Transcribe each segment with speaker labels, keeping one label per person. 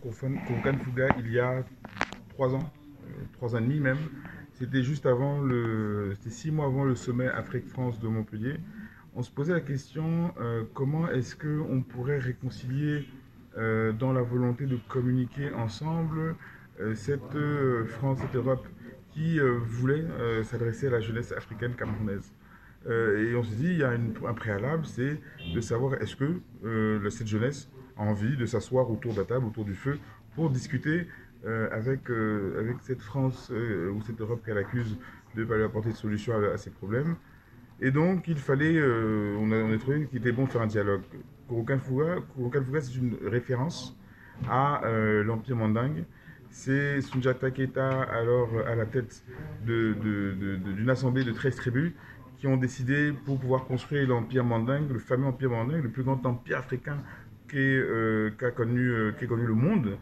Speaker 1: Fondation Kouroukan Fouga il y a 3 ans, 3 ans et demi même. C'était juste avant c'était 6 mois avant le sommet Afrique-France de Montpellier. On se posait la question comment est-ce qu'on pourrait réconcilier dans la volonté de communiquer ensemble cette France, cette Europe qui voulait s'adresser à la jeunesse africaine camerounaise. Et on se dit, il y a un préalable, c'est de savoir est-ce que cette jeunesse a envie de s'asseoir autour de la table, autour du feu, pour discuter avec cette France ou cette Europe qu'elle accuse de ne pas lui apporter de solution à ses problèmes. Et donc, il fallait, on a trouvé qu'il était bon de faire un dialogue. Kouroukan Fouga, c'est une référence à l'Empire mandingue. C'est Soundiata Keita, alors à la tête d'une assemblée de 13 tribus, qui ont décidé, pour pouvoir construire l'Empire mandingue, le fameux Empire mandingue, le plus grand empire africain qu'a connu le monde,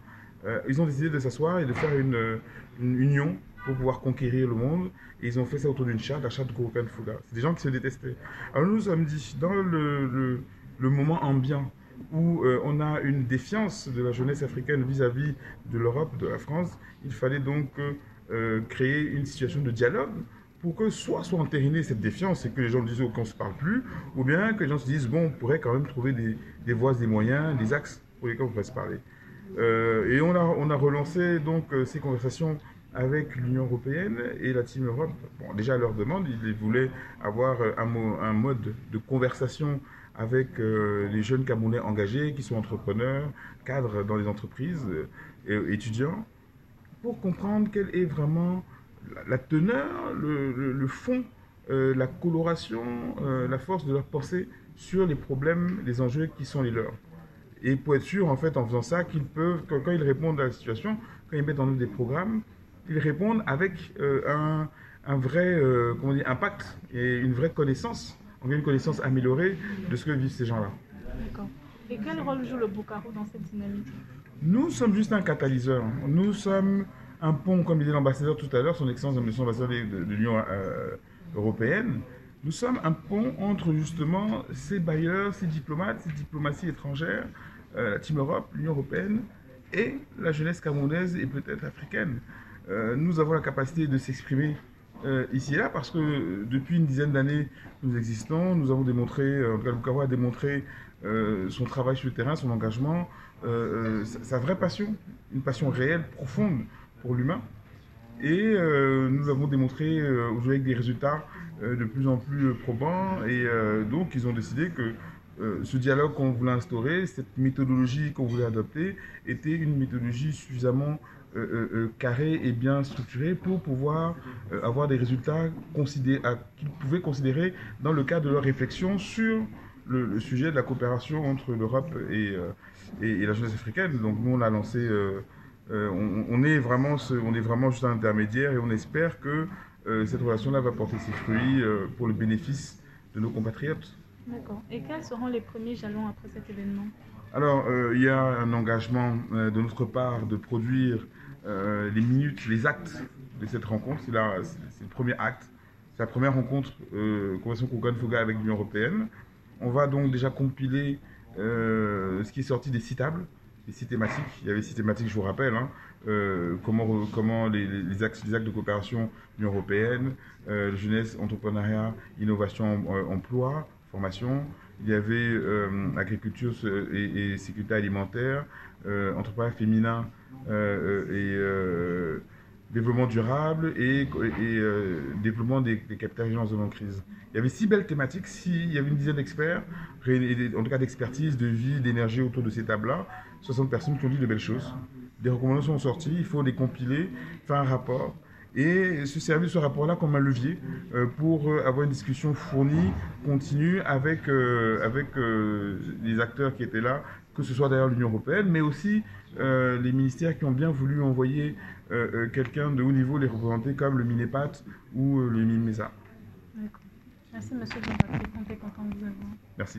Speaker 1: ils ont décidé de s'asseoir et de faire une union pour pouvoir conquérir le monde. Et ils ont fait ça autour d'une charte, la charte de Kouroukan Fouga. C'est des gens qui se détestaient. Alors nous sommes dit, dans le moment ambiant, où on a une défiance de la jeunesse africaine vis-à-vis de l'Europe, de la France, il fallait donc créer une situation de dialogue pour que soit entérinée cette défiance et que les gens disent qu'on ne se parle plus, ou bien que les gens se disent, bon, on pourrait quand même trouver des voies, des moyens, des axes pour lesquels on pourrait se parler. Et on a relancé donc ces conversations avec l'Union européenne et la Team Europe. Bon, déjà à leur demande, ils voulaient avoir un mode de conversation avec les jeunes Camerounais engagés qui sont entrepreneurs, cadres dans les entreprises, étudiants, pour comprendre quelle est vraiment la teneur, le fond, la coloration, la force de leur pensée sur les problèmes, les enjeux qui sont les leurs. Et pour être sûr, en fait, en faisant ça, qu'ils peuvent, quand ils répondent à la situation, quand ils mettent en œuvre des programmes, ils répondent avec un vrai impact et une vraie connaissance, une connaissance améliorée de ce que vivent ces gens-là.
Speaker 2: D'accord. Et quel rôle joue le Bukavu dans cette dynamique?
Speaker 1: Nous sommes juste un catalyseur. Nous sommes un pont, comme disait l'ambassadeur tout à l'heure, son excellence l'ambassadeur de l'Union européenne. Nous sommes un pont entre justement ces bailleurs, ces diplomates, ces diplomaties étrangères, la Team Europe, l'Union européenne et la jeunesse camerounaise et peut-être africaine. Nous avons la capacité de s'exprimer ici et là parce que depuis une dizaine d'années nous existons, nous avons démontré, en tout cas Bukavu a démontré son travail sur le terrain, son engagement, sa vraie passion, une passion réelle, profonde pour l'humain. Et nous avons démontré aujourd'hui avec des résultats de plus en plus probants. Et donc, ils ont décidé que ce dialogue qu'on voulait instaurer, cette méthodologie qu'on voulait adopter, était une méthodologie suffisamment carrée et bien structurée pour pouvoir avoir des résultats qu'ils pouvaient considérer dans le cadre de leur réflexion sur le sujet de la coopération entre l'Europe et la jeunesse africaine. Donc, nous, on a lancé... on est vraiment juste un intermédiaire et on espère que cette relation-là va porter ses fruits pour le bénéfice de nos compatriotes.
Speaker 2: D'accord. Et quels seront les premiers jalons après cet événement?
Speaker 1: Alors, il y a un engagement de notre part de produire les minutes, les actes de cette rencontre. C'est le premier acte. C'est la première rencontre Convention Kouroukan Fouga avec l'Union européenne. On va donc déjà compiler ce qui est sorti des 6 tables. Les 6 thématiques. Il y avait 6 thématiques, je vous rappelle, hein, comment les axes de coopération de l'Union européenne, jeunesse, entrepreneuriat, innovation, emploi, formation. Il y avait agriculture et sécurité alimentaire, entrepreneuriat féminin et développement durable et développement des capitales en zone en crise. Il y avait 6 belles thématiques, il y avait une dizaine d'experts, en tout cas d'expertise, de vie, d'énergie autour de ces tables-là. 60 personnes qui ont dit de belles choses. Des recommandations sont sorties, il faut les compiler, faire un rapport et se servir de ce rapport-là comme un levier pour avoir une discussion fournie, continue avec les acteurs qui étaient là, que ce soit d'ailleurs l'Union européenne, mais aussi les ministères qui ont bien voulu envoyer quelqu'un de haut niveau les représenter comme le MINEPAT ou le MIMESA.
Speaker 2: D'accord. Merci, monsieur Jean-Baptiste. On est content de vous avoir.
Speaker 1: Merci.